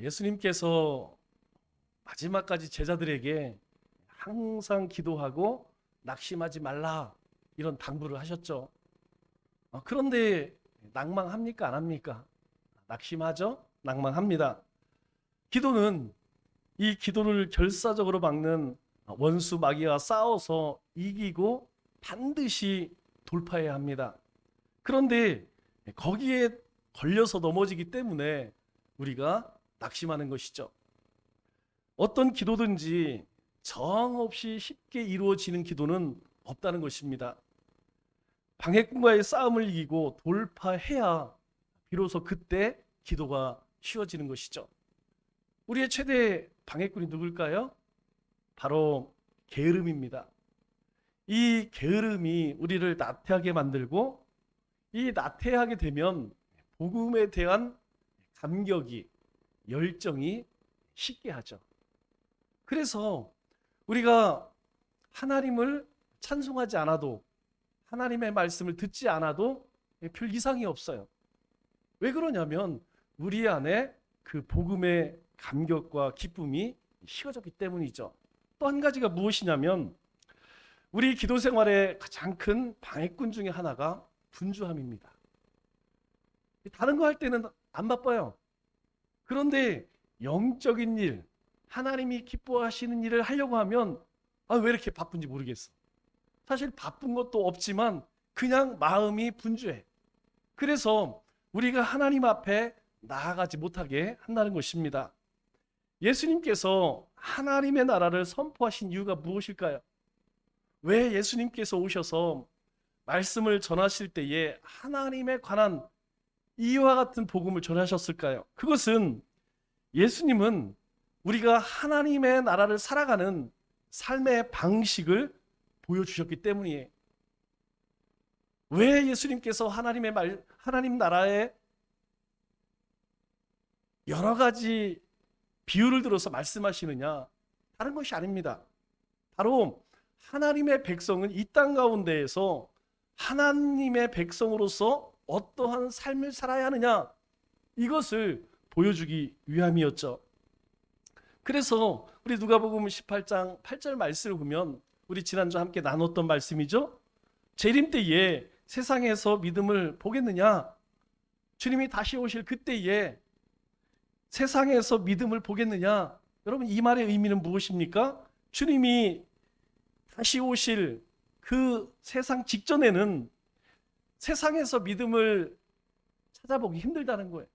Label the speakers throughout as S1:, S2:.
S1: 예수님께서 마지막까지 제자들에게 항상 기도하고 낙심하지 말라 이런 당부를 하셨죠. 그런데 낭망합니까? 안 합니까? 낙심하죠? 낭망합니다. 기도는 이 기도를 결사적으로 막는 원수 마귀와 싸워서 이기고 반드시 돌파해야 합니다. 그런데 거기에 걸려서 넘어지기 때문에 우리가 낙심하는 것이죠. 어떤 기도든지 정없이 쉽게 이루어지는 기도는 없다는 것입니다. 방해꾼과의 싸움을 이기고 돌파해야 비로소 그때 기도가 쉬워지는 것이죠. 우리의 최대 방해꾼이 누굴까요? 바로 게으름입니다. 이 게으름이 우리를 나태하게 만들고, 이 나태하게 되면 복음에 대한 감격이, 열정이 식게 하죠. 그래서 우리가 하나님을 찬송하지 않아도, 하나님의 말씀을 듣지 않아도 별 이상이 없어요. 왜 그러냐면 우리 안에 그 복음의 감격과 기쁨이 식어졌기 때문이죠. 또 한 가지가 무엇이냐면 우리 기도 생활의 가장 큰 방해꾼 중에 하나가 분주함입니다. 다른 거 할 때는 안 바빠요. 그런데 영적인 일, 하나님이 기뻐하시는 일을 하려고 하면 왜 이렇게 바쁜지 모르겠어. 사실 바쁜 것도 없지만 그냥 마음이 분주해. 그래서 우리가 하나님 앞에 나아가지 못하게 한다는 것입니다. 예수님께서 하나님의 나라를 선포하신 이유가 무엇일까요? 왜 예수님께서 오셔서 말씀을 전하실 때에 하나님에 관한 이와 같은 복음을 전하셨을까요? 그것은 예수님은 우리가 하나님의 나라를 살아가는 삶의 방식을 보여주셨기 때문이에요. 왜 예수님께서 하나님 나라의 여러 가지 비유를 들어서 말씀하시느냐? 다른 것이 아닙니다. 바로 하나님의 백성은 이 땅 가운데에서 하나님의 백성으로서 어떠한 삶을 살아야 하느냐, 이것을 보여주기 위함이었죠. 그래서 우리 누가복음 18장 8절 말씀을 보면 우리 지난주 함께 나눴던 말씀이죠. 재림 때에 세상에서 믿음을 보겠느냐? 주님이 다시 오실 그때에 세상에서 믿음을 보겠느냐? 여러분, 이 말의 의미는 무엇입니까? 주님이 다시 오실 그 세상 직전에는 세상에서 믿음을 찾아보기 힘들다는 거예요.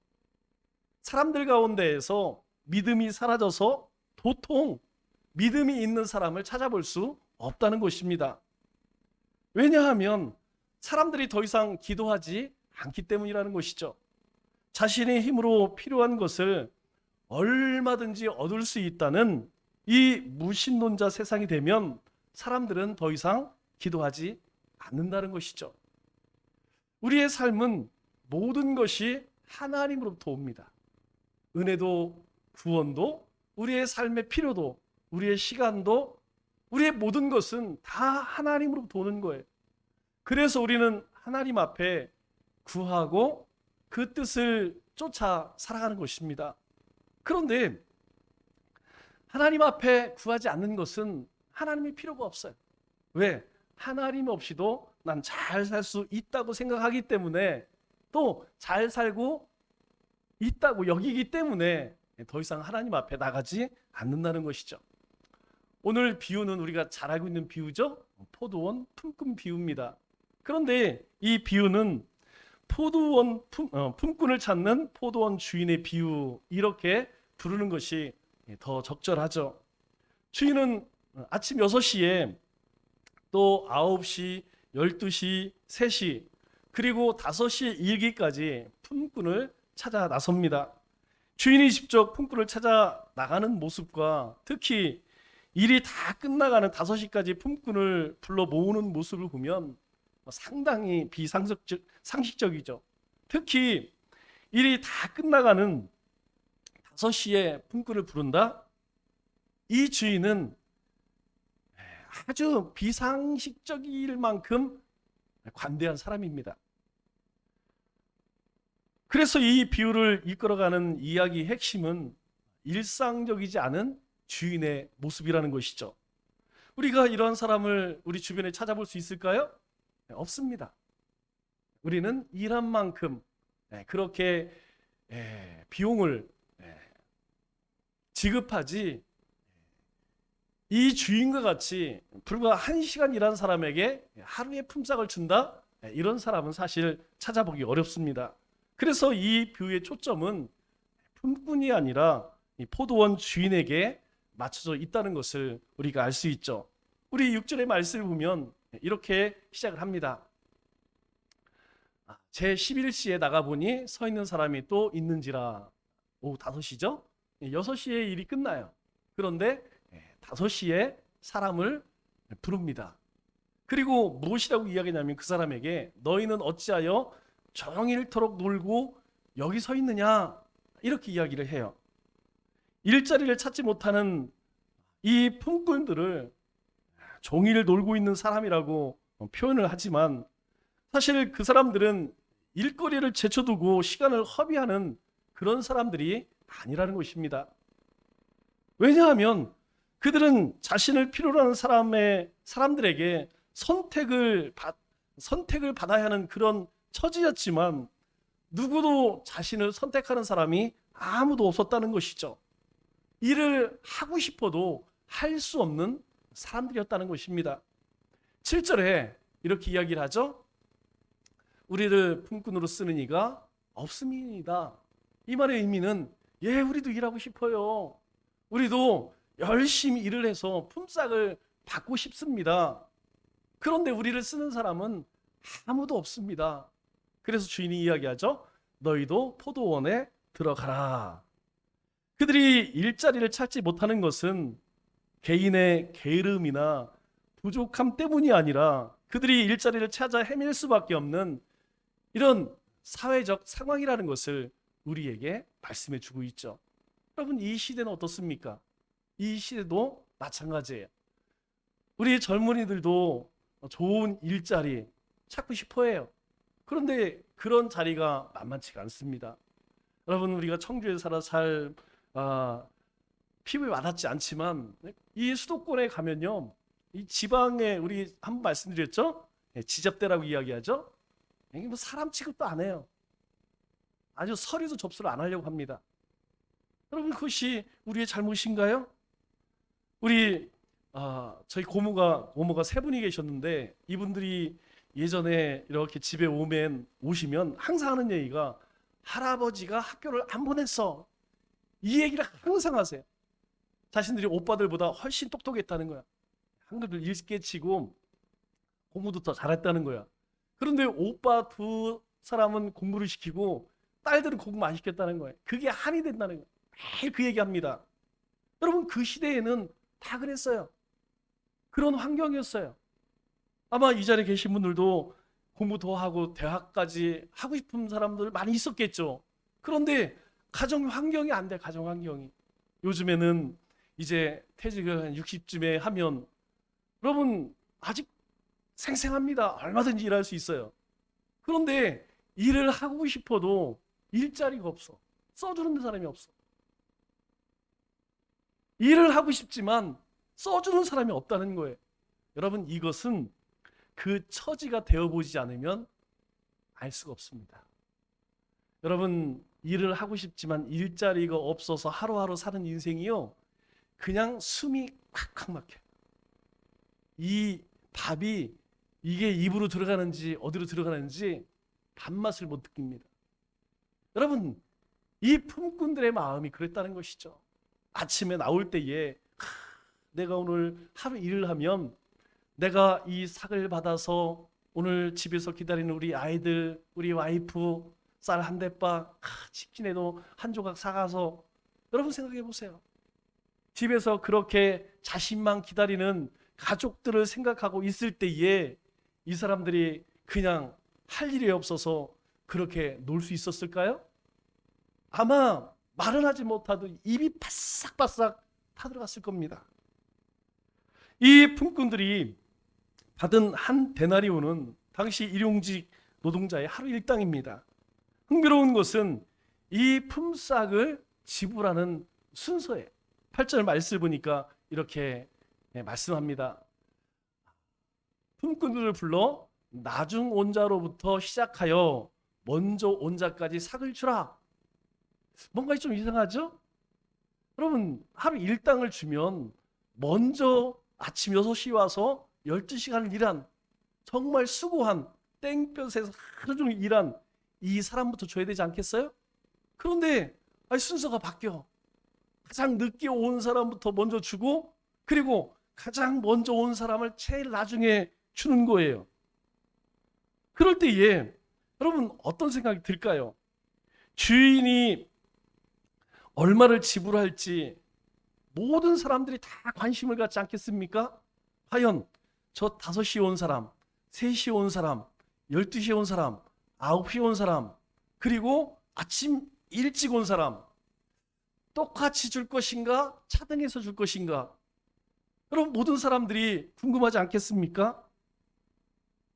S1: 사람들 가운데에서 믿음이 사라져서 도통 믿음이 있는 사람을 찾아볼 수 없다는 것입니다. 왜냐하면 사람들이 더 이상 기도하지 않기 때문이라는 것이죠. 자신의 힘으로 필요한 것을 얼마든지 얻을 수 있다는 이 무신론자 세상이 되면 사람들은 더 이상 기도하지 않는다는 것이죠. 우리의 삶은 모든 것이 하나님으로부터 옵니다. 은혜도 구원도 우리의 삶의 필요도 우리의 시간도 우리의 모든 것은 다 하나님으로부터 오는 거예요. 그래서 우리는 하나님 앞에 구하고 그 뜻을 쫓아 살아가는 것입니다. 그런데 하나님 앞에 구하지 않는 것은 하나님이 필요가 없어요. 왜? 하나님 없이도 난 잘 살 수 있다고 생각하기 때문에, 또 잘 살고 있다고 여기기 때문에 더 이상 하나님 앞에 나가지 않는다는 것이죠. 오늘 비유는 우리가 잘 알고 있는 비유죠. 포도원 품꾼 비유입니다. 그런데 이 비유는 품꾼을 찾는 포도원 주인의 비유, 이렇게 부르는 것이 더 적절하죠. 주인은 아침 6시에 또 9시, 12시, 3시, 그리고 5시에 일기까지 품꾼을 찾아 나섭니다. 주인이 직접 품꾼을 찾아 나가는 모습과 특히 일이 다 끝나가는 5시까지 품꾼을 불러 모으는 모습을 보면 상당히 비상식적이죠. 특히 일이 다 끝나가는 5시에 품꾼을 부른다? 이 주인은 아주 비상식적일 만큼 관대한 사람입니다. 그래서 이 비유를 이끌어가는 이야기의 핵심은 일상적이지 않은 주인의 모습이라는 것이죠. 우리가 이런 사람을 우리 주변에 찾아볼 수 있을까요? 네, 없습니다. 우리는 일한 만큼 그렇게 비용을 지급하지, 이 주인과 같이 불과 1시간 일한 사람에게 하루의 품삯을 준다? 이런 사람은 사실 찾아보기 어렵습니다. 그래서 이 비유의 초점은 품꾼이 아니라 이 포도원 주인에게 맞춰져 있다는 것을 우리가 알 수 있죠. 우리 6절의 말씀을 보면 이렇게 시작을 합니다. 제 11시에 나가보니 서 있는 사람이 또 있는지라. 오후 5시죠? 6시에 일이 끝나요. 그런데 5시에 사람을 부릅니다. 그리고 무엇이라고 이야기하냐면 그 사람에게 너희는 어찌하여 종일토록 놀고 여기 서 있느냐, 이렇게 이야기를 해요. 일자리를 찾지 못하는 이 품꾼들을 종일 놀고 있는 사람이라고 표현을 하지만 사실 그 사람들은 일거리를 제쳐두고 시간을 허비하는 그런 사람들이 아니라는 것입니다. 왜냐하면 그들은 자신을 필요로 하는 사람들에게 선택을 받아야 하는 그런 처지였지만 누구도 자신을 선택하는 사람이 아무도 없었다는 것이죠. 일을 하고 싶어도 할 수 없는 사람들이었다는 것입니다. 7절에 이렇게 이야기를 하죠. 우리를 품꾼으로 쓰는 이가 없음이다. 이 말의 의미는 우리도 일하고 싶어요. 우리도 열심히 일을 해서 품삯을 받고 싶습니다. 그런데 우리를 쓰는 사람은 아무도 없습니다. 그래서 주인이 이야기하죠. 너희도 포도원에 들어가라. 그들이 일자리를 찾지 못하는 것은 개인의 게으름이나 부족함 때문이 아니라 그들이 일자리를 찾아 헤맬 수밖에 없는 이런 사회적 상황이라는 것을 우리에게 말씀해 주고 있죠. 여러분, 이 시대는 어떻습니까? 이 시대도 마찬가지예요. 우리 젊은이들도 좋은 일자리 찾고 싶어 해요. 그런데 그런 자리가 만만치가 않습니다. 여러분, 우리가 청주에 살아 피부에 와닿지 않지만 이 수도권에 가면요, 이 지방에 우리 한번 말씀드렸죠? 지잡대라고 이야기하죠. 이게 뭐 사람 취급도 안 해요. 아주 서류도 접수를 안 하려고 합니다. 여러분, 그것이 우리의 잘못인가요? 우리 저희 고모가 세 분이 계셨는데 이분들이 예전에 이렇게 집에 오시면 항상 하는 얘기가 할아버지가 학교를 안 보냈어. 이 얘기를 항상 하세요. 자신들이 오빠들보다 훨씬 똑똑했다는 거야. 한글을 읽게 치고 공부도 더 잘했다는 거야. 그런데 오빠 두 사람은 공부를 시키고 딸들은 공부 안 시켰다는 거예요. 그게 한이 된다는 거예요. 매일 그 얘기합니다. 여러분, 그 시대에는 다 그랬어요. 그런 환경이었어요. 아마 이 자리에 계신 분들도 공부 더 하고 대학까지 하고 싶은 사람들 많이 있었겠죠. 그런데 가정 환경이 안 돼, 가정 환경이. 요즘에는 이제 퇴직을 한 60쯤에 하면 여러분 아직 생생합니다. 얼마든지 일할 수 있어요. 그런데 일을 하고 싶어도 일자리가 없어. 써주는 사람이 없어. 일을 하고 싶지만 써주는 사람이 없다는 거예요. 여러분, 이것은 그 처지가 되어보지 않으면 알 수가 없습니다. 여러분, 일을 하고 싶지만 일자리가 없어서 하루하루 사는 인생이요, 그냥 숨이 콱콱 막혀요. 이 밥이 이게 입으로 들어가는지 어디로 들어가는지 밥맛을 못 느낍니다. 여러분, 이 품꾼들의 마음이 그랬다는 것이죠. 아침에 나올 때에 내가 오늘 하루 일을 하면 내가 이 상을 받아서 오늘 집에서 기다리는 우리 아이들, 우리 와이프 쌀 한 대박, 치킨에도 한 조각 사가서, 여러분 생각해 보세요. 집에서 그렇게 자신만 기다리는 가족들을 생각하고 있을 때에 이 사람들이 그냥 할 일이 없어서 그렇게 놀 수 있었을까요? 아마 말은 하지 못하도 입이 바싹바싹 타들어갔을 겁니다. 이 품꾼들이 받은 한 데나리온은 당시 일용직 노동자의 하루 일당입니다. 흥미로운 것은 이 품삯을 지불하는 순서에 8절 말씀을 보니까 이렇게 말씀합니다. 품꾼들을 불러 나중 온 자로부터 시작하여 먼저 온 자까지 삭을 주라. 뭔가 좀 이상하죠? 여러분, 하루 일당을 주면 먼저 아침 6시 와서 12시간을 일한, 정말 수고한, 땡볕에서 하루 종일 일한 이 사람부터 줘야 되지 않겠어요? 그런데 순서가 바뀌어. 가장 늦게 온 사람부터 먼저 주고, 그리고 가장 먼저 온 사람을 제일 나중에 주는 거예요. 그럴 때에 여러분 어떤 생각이 들까요? 주인이 얼마를 지불할지 모든 사람들이 다 관심을 갖지 않겠습니까? 과연 저 5시에 온 사람, 3시에 온 사람, 12시에 온 사람, 9시에 온 사람, 그리고 아침 일찍 온 사람 똑같이 줄 것인가? 차등해서 줄 것인가? 여러분 모든 사람들이 궁금하지 않겠습니까?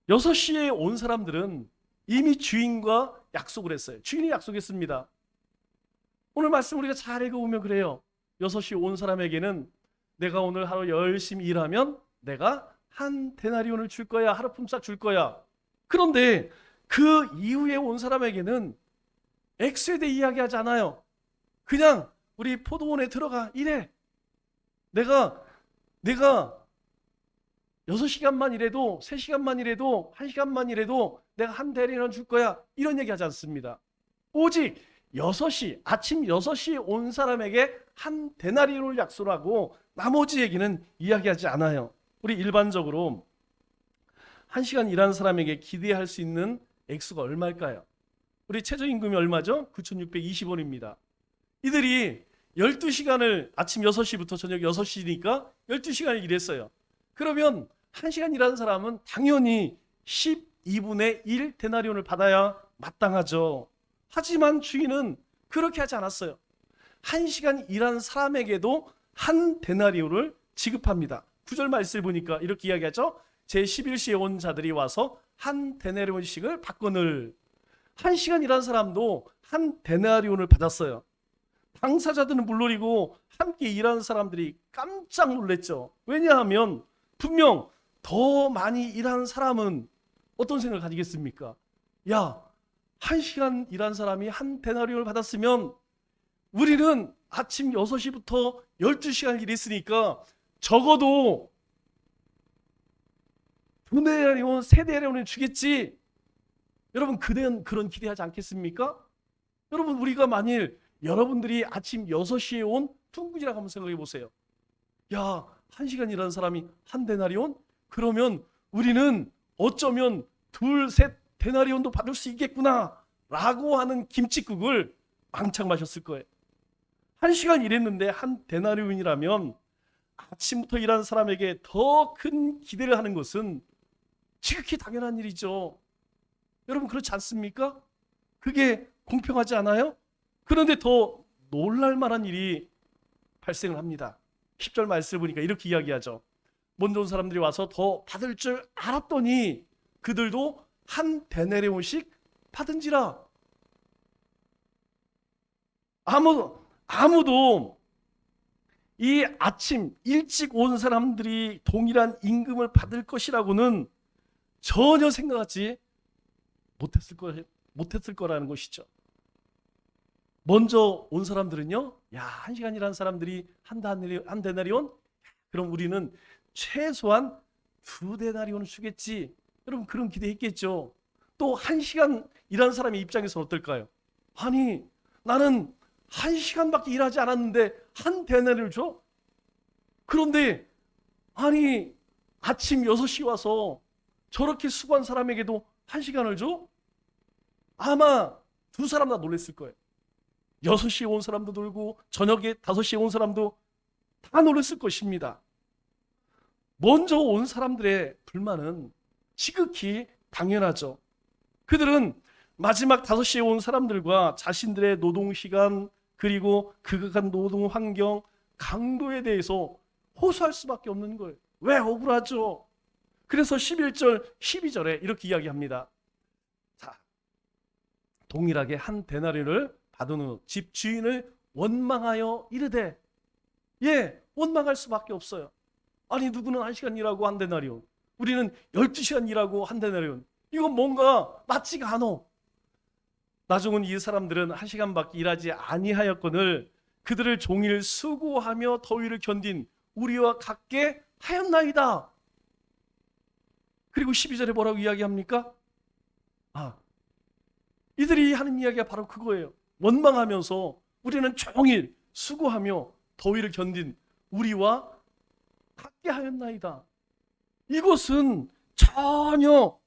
S1: 6시에 온 사람들은 이미 주인과 약속을 했어요. 주인이 약속했습니다. 오늘 말씀 우리가 잘 읽어보면 그래요. 6시에 온 사람에게는 내가 오늘 하루 열심히 일하면 내가 한 데나리온을 줄 거야. 하루 품삯 줄 거야. 그런데 그 이후에 온 사람에게는 액수에 대해 이야기하지 않아요. 그냥 우리 포도원에 들어가 일해. 내가 6시간만 일해도 3시간만 일해도 1시간만 일해도 내가 한 데나리온 줄 거야. 이런 얘기 하지 않습니다. 오직 6시, 아침 6시에 온 사람에게 한 데나리온을 약속하고 나머지 얘기는 이야기하지 않아요. 우리 일반적으로 1시간 일하는 사람에게 기대할 수 있는 액수가 얼마일까요? 우리 최저임금이 얼마죠? 9,620원입니다. 이들이 12시간을 아침 6시부터 저녁 6시니까 12시간을 일했어요. 그러면 1시간 일하는 사람은 당연히 12분의 1 데나리온을 받아야 마땅하죠. 하지만 주인은 그렇게 하지 않았어요. 1시간 일한 사람에게도 한 데나리온을 지급합니다. 9절 말씀을 보니까 이렇게 이야기하죠. 제11시에 온 자들이 와서 한 데나리온씩을 받거늘. 1시간 일한 사람도 한 데나리온을 받았어요. 당사자들은 물론이고 함께 일하는 사람들이 깜짝 놀랐죠. 왜냐하면 분명 더 많이 일하는 사람은 어떤 생각을 가지겠습니까? 야, 1시간 일한 사람이 한 데나리온을 받았으면 우리는 아침 6시부터 12시간 일했으니까 적어도 2데나리온, 3데나리온을 주겠지. 여러분 그대는 그런 기대하지 않겠습니까? 여러분 우리가 만일 여러분들이 아침 6시에 온 퉁구지라고 한번 생각해 보세요. 야, 1시간 일하는 사람이 한 데나리온? 그러면 우리는 어쩌면 2, 3 데나리온도 받을 수 있겠구나 라고 하는 김칫국을 왕창 마셨을 거예요. 1시간 일했는데 한 데나리온이라면 아침부터 일하는 사람에게 더 큰 기대를 하는 것은 지극히 당연한 일이죠. 여러분 그렇지 않습니까? 그게 공평하지 않아요? 그런데 더 놀랄 만한 일이 발생을 합니다. 10절 말씀을 보니까 이렇게 이야기하죠. 먼저 온 사람들이 와서 더 받을 줄 알았더니 그들도 한 데나리온씩 받은지라. 아무도 이 아침 일찍 온 사람들이 동일한 임금을 받을 것이라고는 전혀 생각하지 못했을 거라는 것이죠. 먼저 온 사람들은요, 야, 1시간 일한 사람들이 한 데나리온? 그럼 우리는 최소한 2데나리온을 주겠지. 여러분 그런 기대했겠죠. 또 1시간 일한 사람의 입장에서는 어떨까요? 아니, 나는 1시간밖에 일하지 않았는데 한 데나리온을 줘? 그런데 아니, 아침 6시 와서 저렇게 수고한 사람에게도 1시간을 줘? 아마 두 사람 다 놀랐을 거예요. 6시에 온 사람도 놀고 저녁에 5시에 온 사람도 다 놀랐을 것입니다. 먼저 온 사람들의 불만은 지극히 당연하죠. 그들은 마지막 5시에 온 사람들과 자신들의 노동시간 그리고 극악한 노동 환경, 강도에 대해서 호소할 수밖에 없는 거예요. 왜 억울하죠? 그래서 11절, 12절에 이렇게 이야기합니다. 자, 동일하게 한 데나리온을 받은 후 집 주인을 원망하여 이르되, 예, 원망할 수밖에 없어요. 아니, 누구는 1시간 일하고 한 데나리온, 우리는 12시간 일하고 한 데나리온. 이건 뭔가 맞지가 않아. 나중은 이 사람들은 1시간밖에 일하지 아니하였거늘 그들을 종일 수고하며 더위를 견딘 우리와 같게 하였나이다. 그리고 12절에 뭐라고 이야기합니까? 이들이 하는 이야기가 바로 그거예요. 원망하면서 우리는 종일 수고하며 더위를 견딘 우리와 같게 하였나이다. 이것은 전혀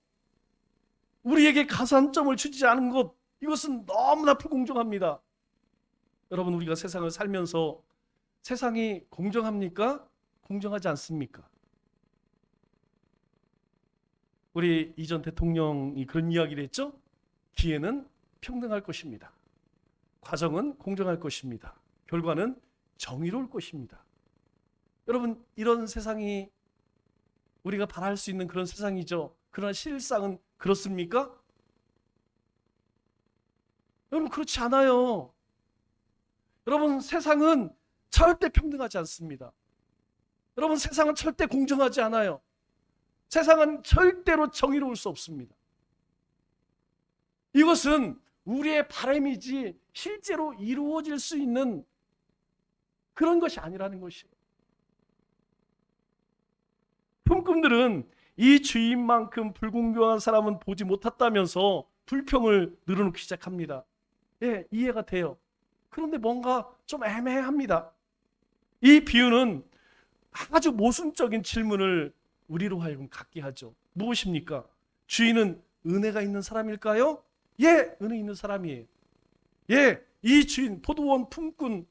S1: 우리에게 가산점을 주지 않은 것, 이것은 너무나 불공정합니다. 여러분, 우리가 세상을 살면서 세상이 공정합니까? 공정하지 않습니까? 우리 이전 대통령이 그런 이야기를 했죠. 기회는 평등할 것입니다. 과정은 공정할 것입니다. 결과는 정의로울 것입니다. 여러분, 이런 세상이 우리가 바랄 수 있는 그런 세상이죠. 그러나 실상은 그렇습니까? 여러분, 그렇지 않아요. 여러분, 세상은 절대 평등하지 않습니다. 여러분, 세상은 절대 공정하지 않아요. 세상은 절대로 정의로울 수 없습니다. 이것은 우리의 바람이지 실제로 이루어질 수 있는 그런 것이 아니라는 것이에요. 품꾼들은 이 주인만큼 불공정한 사람은 보지 못했다면서 불평을 늘어놓기 시작합니다. 예, 이해가 돼요. 그런데 뭔가 좀 애매합니다. 이 비유는 아주 모순적인 질문을 우리로 하여금 갖게 하죠. 무엇입니까? 주인은 은혜가 있는 사람일까요? 예, 은혜 있는 사람이에요. 예, 이 주인, 포도원 품꾼,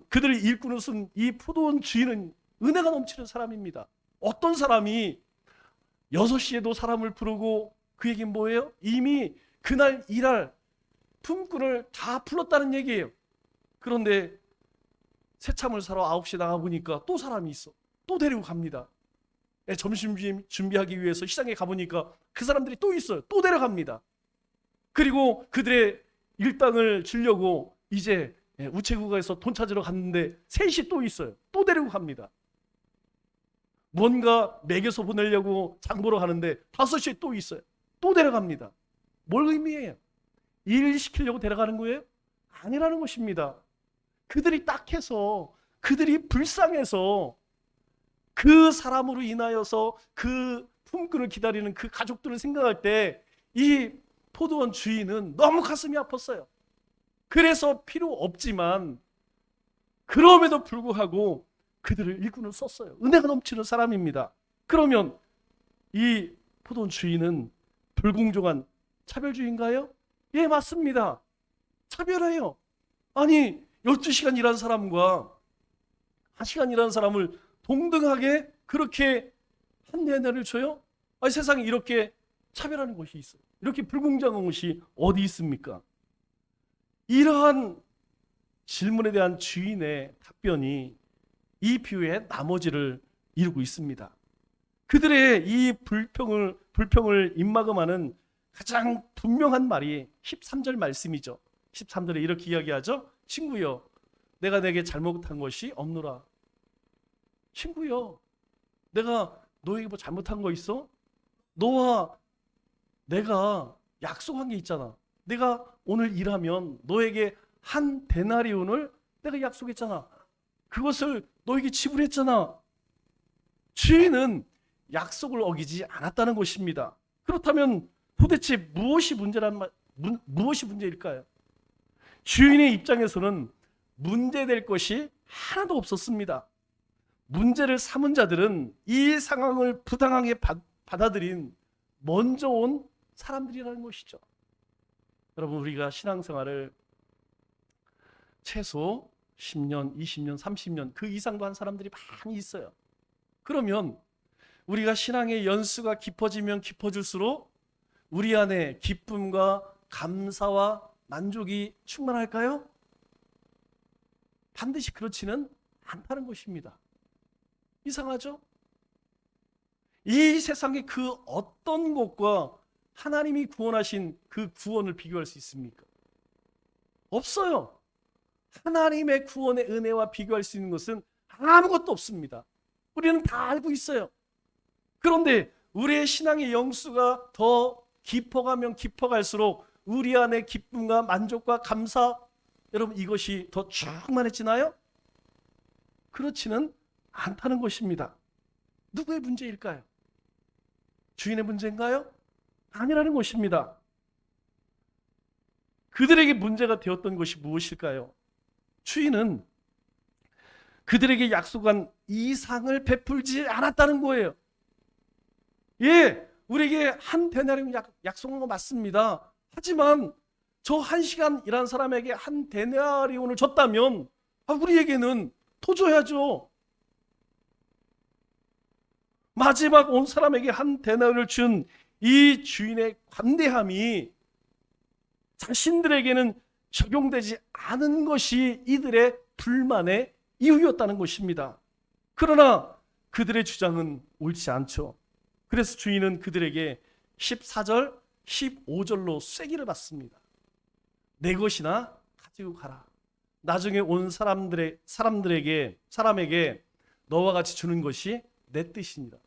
S1: 그들을 일꾼을 쓴 이 포도원 주인은 은혜가 넘치는 사람입니다. 어떤 사람이 6시에도 사람을 부르고 그 얘기는 뭐예요? 이미 그날 일할 품꾼을 다 불렀다는 얘기예요. 그런데 새참을 사러 9시에 나가보니까 또 사람이 있어. 또 데리고 갑니다. 점심 준비하기 위해서 시장에 가보니까 그 사람들이 또 있어요. 또 데려갑니다. 그리고 그들의 일당을 주려고 이제 우체국에서 돈 찾으러 갔는데 3시 또 있어요. 또 데리고 갑니다. 뭔가 먹여서 보내려고 장 보러 가는데 5시에 또 있어요. 또 데려갑니다. 뭘 의미해요? 일 시키려고 데려가는 거예요? 아니라는 것입니다. 그들이 딱해서, 그들이 불쌍해서 그 사람으로 인하여서 그 품꾼을 기다리는 그 가족들을 생각할 때 이 포도원 주인은 너무 가슴이 아팠어요. 그래서 필요 없지만 그럼에도 불구하고 그들을 일꾼을 썼어요. 은혜가 넘치는 사람입니다. 그러면 이 포도원 주인은 불공정한 차별주의인가요? 예, 맞습니다. 차별해요. 아니, 12시간 일한 사람과 1시간 일한 사람을 동등하게 그렇게 한 대나를 줘요? 아니, 세상에 이렇게 차별하는 것이 있어요. 이렇게 불공정한 것이 어디 있습니까? 이러한 질문에 대한 주인의 답변이 이 비유의 나머지를 이루고 있습니다. 그들의 이 불평을 입막음하는 가장 분명한 말이 13절 말씀이죠. 13절에 이렇게 이야기하죠. 친구여, 내가 내게 잘못한 것이 없노라. 친구여, 내가 너에게 뭐 잘못한 거 있어? 너와 내가 약속한 게 있잖아. 내가 오늘 일하면 너에게 한 데나리온을 내가 약속했잖아. 그것을 너에게 지불했잖아. 주인은 약속을 어기지 않았다는 것입니다. 그렇다면 도대체 무엇이 문제일까요? 주인의 입장에서는 문제될 것이 하나도 없었습니다. 문제를 삼은 자들은 이 상황을 부당하게 받아들인 먼저 온 사람들이라는 것이죠. 여러분, 우리가 신앙생활을 최소 10년, 20년, 30년 그 이상도 한 사람들이 많이 있어요. 그러면 우리가 신앙의 연수가 깊어지면 깊어질수록 우리 안에 기쁨과 감사와 만족이 충만할까요? 반드시 그렇지는 않다는 것입니다. 이상하죠? 이 세상의 그 어떤 것과 하나님이 구원하신 그 구원을 비교할 수 있습니까? 없어요. 하나님의 구원의 은혜와 비교할 수 있는 것은 아무것도 없습니다. 우리는 다 알고 있어요. 그런데 우리의 신앙의 영수가 더 깊어가면 깊어갈수록 우리 안에 기쁨과 만족과 감사, 여러분 이것이 더 충만해지나요? 그렇지는 않다는 것입니다. 누구의 문제일까요? 주인의 문제인가요? 아니라는 것입니다. 그들에게 문제가 되었던 것이 무엇일까요? 주인은 그들에게 약속한 이상을 베풀지 않았다는 거예요. 예, 우리에게 한 데나리온 약속한 거 맞습니다. 하지만 저 1시간 일한 사람에게 한 데나리온을 줬다면 우리에게는 더 줘야죠. 마지막 온 사람에게 한 데나리온을 준 이 주인의 관대함이 자신들에게는 적용되지 않은 것이 이들의 불만의 이유였다는 것입니다. 그러나 그들의 주장은 옳지 않죠. 그래서 주인은 그들에게 14절, 15절로 쐐기를 받습니다. 내 것이나 가지고 가라. 나중에 온 사람에게 너와 같이 주는 것이 내 뜻이니라.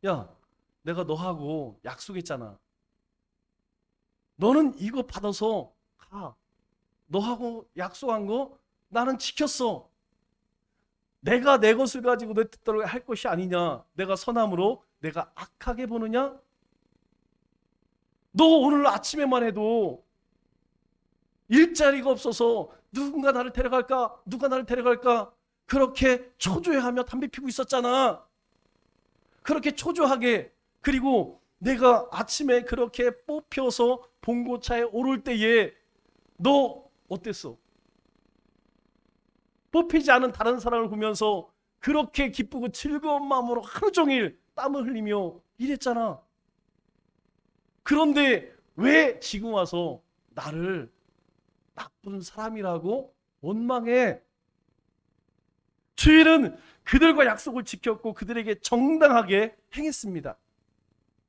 S1: 야, 내가 너하고 약속했잖아. 너는 이거 받아서 가. 너하고 약속한 거 나는 지켰어. 내가 내 것을 가지고 내 뜻대로 할 것이 아니냐. 내가 선함으로 내가 악하게 보느냐? 너 오늘 아침에만 해도 일자리가 없어서 누가 나를 데려갈까? 그렇게 초조해하며 담배 피고 있었잖아. 그렇게 초조하게, 그리고 내가 아침에 그렇게 뽑혀서 봉고차에 오를 때에 너 어땠어? 뽑히지 않은 다른 사람을 보면서 그렇게 기쁘고 즐거운 마음으로 하루 종일 땀을 흘리며 일했잖아. 그런데 왜 지금 와서 나를 나쁜 사람이라고 원망해? 주인은 그들과 약속을 지켰고 그들에게 정당하게 행했습니다.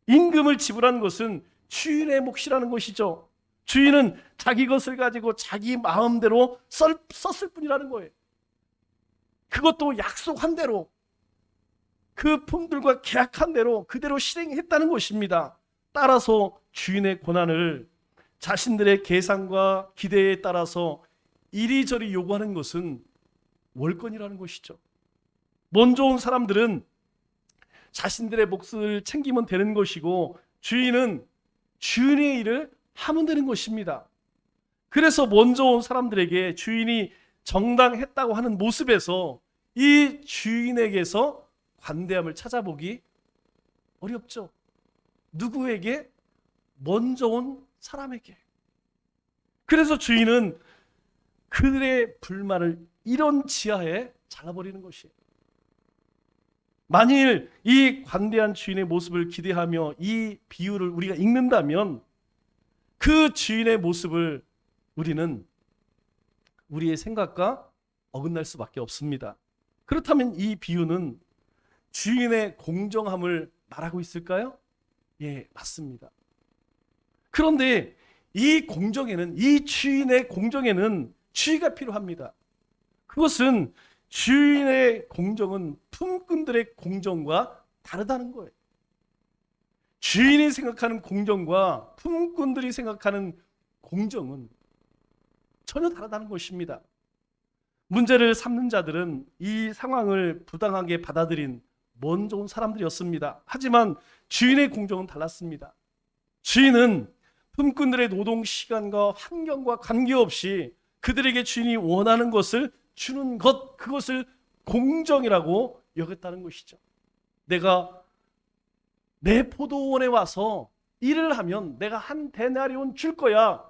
S1: 임금을 지불한 것은 주인의 몫이라는 것이죠. 주인은 자기 것을 가지고 자기 마음대로 썼을 뿐이라는 거예요. 그것도 약속한 대로, 그 품들과 계약한 대로 그대로 실행했다는 것입니다. 따라서 주인의 고난을 자신들의 계산과 기대에 따라서 이리저리 요구하는 것은 월권이라는 것이죠. 먼저 온 사람들은 자신들의 몫을 챙기면 되는 것이고 주인은 주인의 일을 하면 되는 것입니다. 그래서 먼저 온 사람들에게 주인이 정당했다고 하는 모습에서 이 주인에게서 관대함을 찾아보기 어렵죠. 누구에게? 먼저 온 사람에게. 그래서 주인은 그들의 불만을 이런 지하에 잘라버리는 것이에요. 만일 이 관대한 주인의 모습을 기대하며 이 비유를 우리가 읽는다면 그 주인의 모습을 우리는 우리의 생각과 어긋날 수밖에 없습니다. 그렇다면 이 비유는 주인의 공정함을 말하고 있을까요? 예, 맞습니다. 그런데 이 공정에는, 이 주인의 공정에는 주의가 필요합니다. 그것은 주인의 공정은 품꾼들의 공정과 다르다는 거예요. 주인이 생각하는 공정과 품꾼들이 생각하는 공정은 전혀 다르다는 것입니다. 문제를 삼는 자들은 이 상황을 부당하게 받아들인 먼저 온 사람들이었습니다. 하지만 주인의 공정은 달랐습니다. 주인은 품꾼들의 노동 시간과 환경과 관계없이 그들에게 주인이 원하는 것을 주는 것, 그것을 공정이라고 여겼다는 것이죠. 내가 내 포도원에 와서 일을 하면 내가 한 데나리온 줄 거야.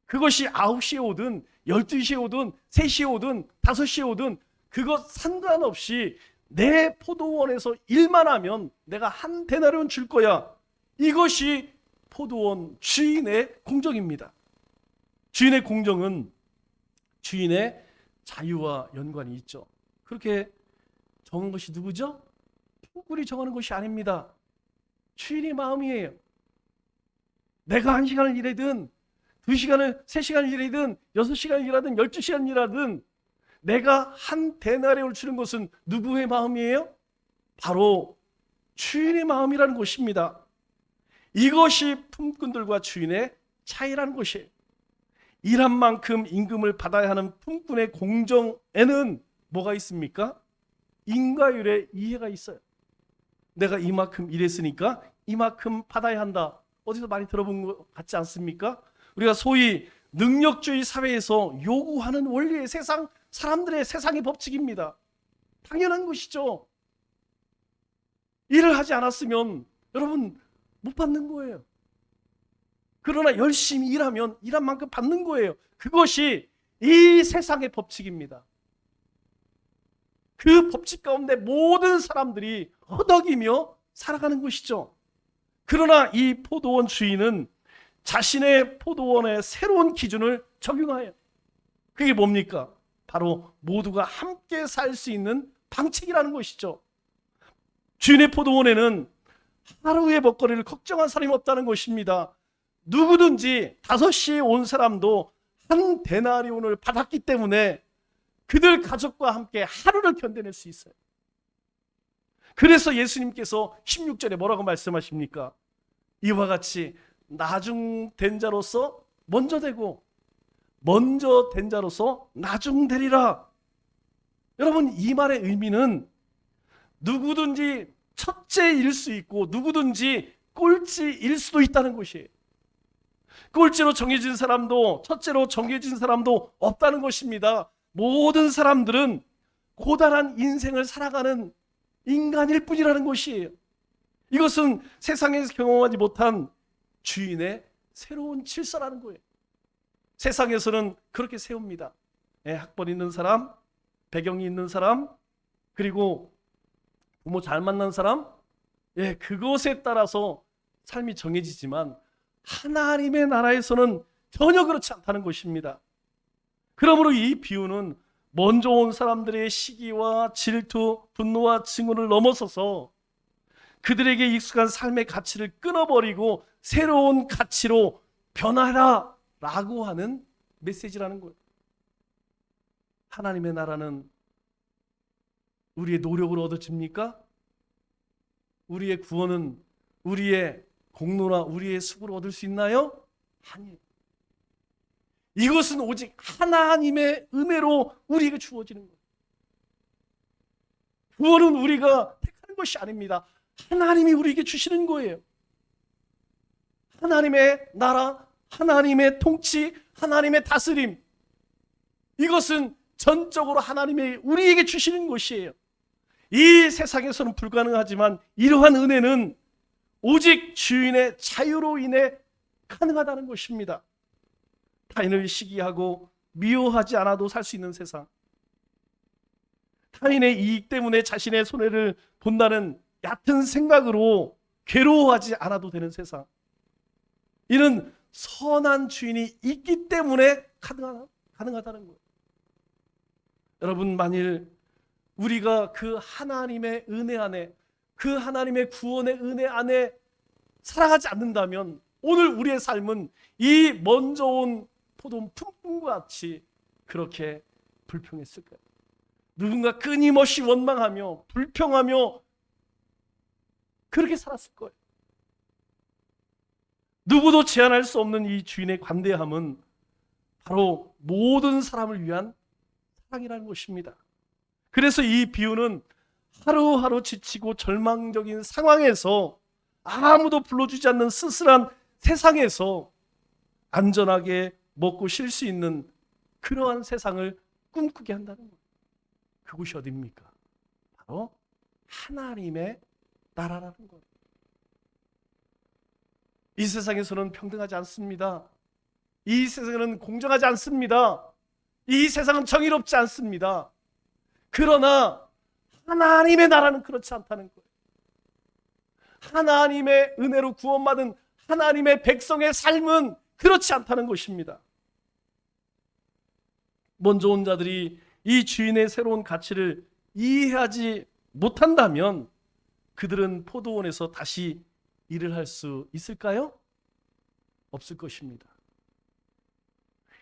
S1: 그것이 9시에 오든 12시에 오든 3시에 오든 5시에 오든 그것 상관없이 내 포도원에서 일만 하면 내가 한 데나리온 줄 거야. 이것이 포도원 주인의 공정입니다. 주인의 공정은 주인의 자유와 연관이 있죠. 그렇게 정한 것이 누구죠? 품꾼이 정하는 것이 아닙니다. 주인의 마음이에요. 내가 1시간을 일하든 2시간을 3시간 일이든 6시간 일하든 12시간 일하든 내가 한 데나리온을 주는 것은 누구의 마음이에요? 바로 주인의 마음이라는 것입니다. 이것이 품꾼들과 주인의 차이라는 것이에요. 일한 만큼 임금을 받아야 하는 품꾼의 공정에는 뭐가 있습니까? 인과율의 이해가 있어요. 내가 이만큼 일했으니까 이만큼 받아야 한다. 어디서 많이 들어본 것 같지 않습니까? 우리가 소위 능력주의 사회에서 요구하는 원리의 사람들의 세상의 법칙입니다. 당연한 것이죠. 일을 하지 않았으면 여러분 못 받는 거예요. 그러나 열심히 일하면 일한 만큼 받는 거예요. 그것이 이 세상의 법칙입니다. 그 법칙 가운데 모든 사람들이 허덕이며 살아가는 것이죠. 그러나 이 포도원 주인은 자신의 포도원의 새로운 기준을 적용하여, 그게 뭡니까? 바로 모두가 함께 살 수 있는 방책이라는 것이죠. 주인의 포도원에는 하루의 먹거리를 걱정한 사람이 없다는 것입니다. 누구든지 5시에 온 사람도 한 데나리온을 받았기 때문에 그들 가족과 함께 하루를 견뎌낼 수 있어요. 그래서 예수님께서 16절에 뭐라고 말씀하십니까? 이와 같이 나중된 자로서 먼저 되고 먼저 된 자로서 나중되리라. 여러분, 이 말의 의미는 누구든지 첫째일 수 있고 누구든지 꼴찌일 수도 있다는 것이에요. 꼴찌로 정해진 사람도 첫째로 정해진 사람도 없다는 것입니다. 모든 사람들은 고단한 인생을 살아가는 인간일 뿐이라는 것이에요. 이것은 세상에서 경험하지 못한 주인의 새로운 질서라는 거예요. 세상에서는 그렇게 세웁니다. 학벌 있는 사람, 배경이 있는 사람, 그리고 부모 잘 만난 사람, 그것에 따라서 삶이 정해지지만 하나님의 나라에서는 전혀 그렇지 않다는 것입니다. 그러므로 이 비유는 먼저 온 사람들의 시기와 질투, 분노와 증오를 넘어서서 그들에게 익숙한 삶의 가치를 끊어버리고 새로운 가치로 변하라 라고 하는 메시지라는 거예요. 하나님의 나라는 우리의 노력으로 얻어집니까? 우리의 구원은 우리의 공로나 우리의 수고로 얻을 수 있나요? 아니에요. 이것은 오직 하나님의 은혜로 우리에게 주어지는 거예요. 구원은 우리가 택하는 것이 아닙니다. 하나님이 우리에게 주시는 거예요. 하나님의 나라, 하나님의 통치, 하나님의 다스림, 이것은 전적으로 하나님이 우리에게 주시는 것이에요. 이 세상에서는 불가능하지만 이러한 은혜는 오직 주인의 자유로 인해 가능하다는 것입니다. 타인을 시기하고 미워하지 않아도 살 수 있는 세상, 타인의 이익 때문에 자신의 손해를 본다는 얕은 생각으로 괴로워하지 않아도 되는 세상, 이는 선한 주인이 있기 때문에 가능하다는 거예요. 여러분, 만일 우리가 그 하나님의 은혜 안에, 그 하나님의 구원의 은혜 안에 살아가지 않는다면 오늘 우리의 삶은 이 먼저 온 포도원 품꾼과 같이 그렇게 불평했을 거예요. 누군가 끊임없이 원망하며 불평하며 그렇게 살았을 거예요. 누구도 제한할 수 없는 이 주인의 관대함은 바로 모든 사람을 위한 사랑이라는 것입니다. 그래서 이 비유는 하루하루 지치고 절망적인 상황에서 아무도 불러주지 않는 쓸쓸한 세상에서 안전하게 먹고 쉴 수 있는 그러한 세상을 꿈꾸게 한다는 거예요. 그곳이 어디입니까? 바로 하나님의 나라라는 거예요. 이 세상에서는 평등하지 않습니다. 이 세상은 공정하지 않습니다. 이 세상은 정의롭지 않습니다. 그러나 하나님의 나라는 그렇지 않다는 거예요. 하나님의 은혜로 구원받은 하나님의 백성의 삶은 그렇지 않다는 것입니다. 먼저 온 자들이 이 주인의 새로운 가치를 이해하지 못한다면 그들은 포도원에서 다시 일을 할 수 있을까요? 없을 것입니다.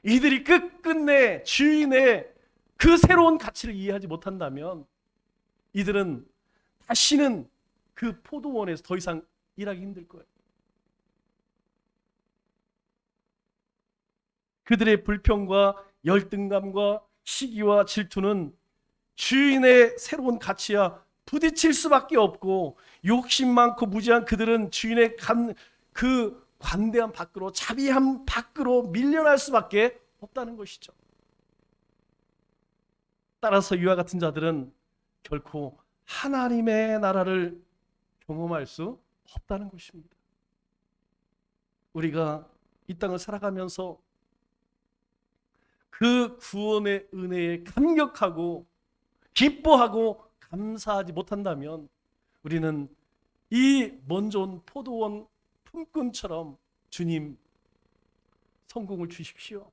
S1: 이들이 끝끝내 주인의 그 새로운 가치를 이해하지 못한다면 이들은 다시는 그 포도원에서 더 이상 일하기 힘들 거예요. 그들의 불평과 열등감과 시기와 질투는 주인의 새로운 가치와 부딪힐 수밖에 없고, 욕심 많고 무지한 그들은 주인의 그 관대함 밖으로, 자비함 밖으로 밀려날 수밖에 없다는 것이죠. 따라서 이와 같은 자들은 결코 하나님의 나라를 경험할 수 없다는 것입니다. 우리가 이 땅을 살아가면서 그 구원의 은혜에 감격하고 기뻐하고 감사하지 못한다면 우리는 이 먼저 온 포도원 품꾼처럼 주님 성공을 주십시오,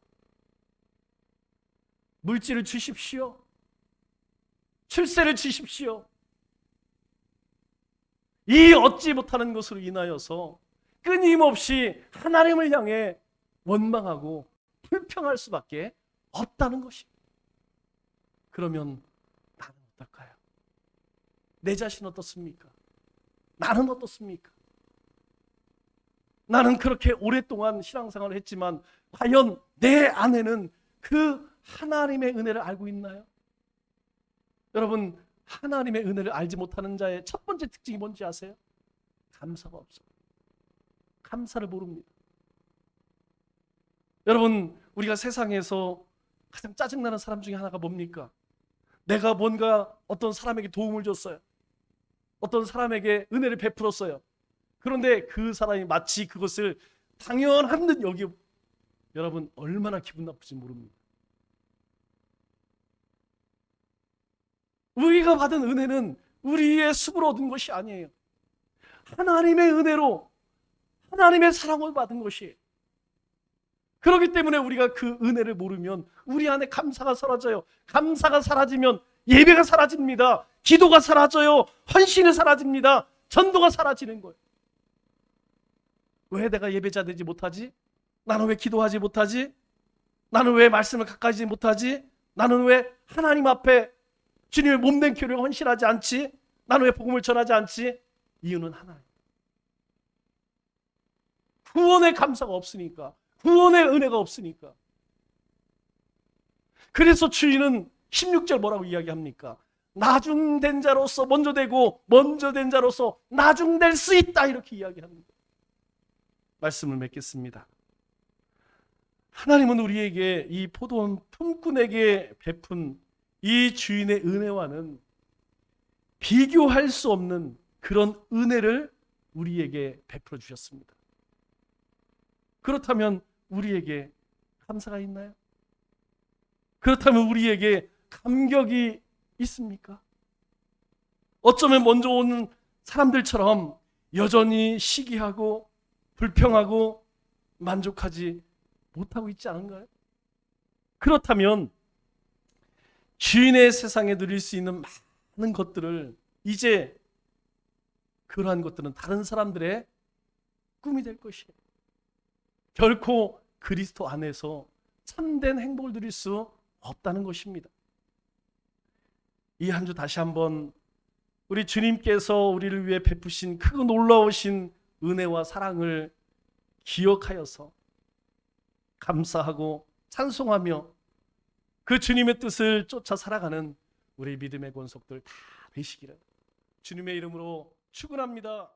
S1: 물질을 주십시오, 출세를 주십시오, 이 얻지 못하는 것으로 인하여서 끊임없이 하나님을 향해 원망하고 불평할 수밖에 없다는 것입니다. 그러면 나는 어떨까요? 내 자신 어떻습니까? 나는 어떻습니까? 나는 그렇게 오랫동안 신앙생활을 했지만 과연 내 안에는 그 하나님의 은혜를 알고 있나요? 여러분, 하나님의 은혜를 알지 못하는 자의 첫 번째 특징이 뭔지 아세요? 감사가 없어요. 감사를 모릅니다. 여러분, 우리가 세상에서 가장 짜증나는 사람 중에 하나가 뭡니까? 내가 뭔가 어떤 사람에게 도움을 줬어요. 어떤 사람에게 은혜를 베풀었어요. 그런데 그 사람이 마치 그것을 당연한 듯 여기, 여러분 얼마나 기분 나쁘지 모릅니다. 우리가 받은 은혜는 우리의 수고로 얻은 것이 아니에요. 하나님의 은혜로, 하나님의 사랑을 받은 것이에요. 그렇기 때문에 우리가 그 은혜를 모르면 우리 안에 감사가 사라져요. 감사가 사라지면 예배가 사라집니다. 기도가 사라져요. 헌신이 사라집니다. 전도가 사라지는 거예요. 왜 내가 예배자 되지 못하지? 나는 왜 기도하지 못하지? 나는 왜 말씀을 가까이 하지 못하지? 나는 왜 하나님 앞에 주님의 몸된 교회를 헌신하지 않지? 나는 왜 복음을 전하지 않지? 이유는 하나님. 구원의 감사가 없으니까, 구원의 은혜가 없으니까. 그래서 주인은 16절 뭐라고 이야기합니까? 나중된 자로서 먼저 되고 먼저 된 자로서 나중될 수 있다, 이렇게 이야기합니다. 말씀을 맺겠습니다. 하나님은 우리에게, 이 포도원 품꾼에게 베푼 이 주인의 은혜와는 비교할 수 없는 그런 은혜를 우리에게 베풀어 주셨습니다. 그렇다면 우리에게 감사가 있나요? 그렇다면 우리에게 감격이 있습니까? 어쩌면 먼저 오는 사람들처럼 여전히 시기하고 불평하고 만족하지 못하고 있지 않은가요? 그렇다면 주인의 세상에 누릴 수 있는 많은 것들을, 이제 그러한 것들은 다른 사람들의 꿈이 될 것이에요. 결코 그리스도 안에서 참된 행복을 누릴 수 없다는 것입니다. 이 한 주 다시 한번 우리 주님께서 우리를 위해 베푸신 크고 놀라우신 은혜와 사랑을 기억하여서 감사하고 찬송하며 그 주님의 뜻을 쫓아 살아가는 우리 믿음의 권속들 다 되시기를 주님의 이름으로 축원합니다.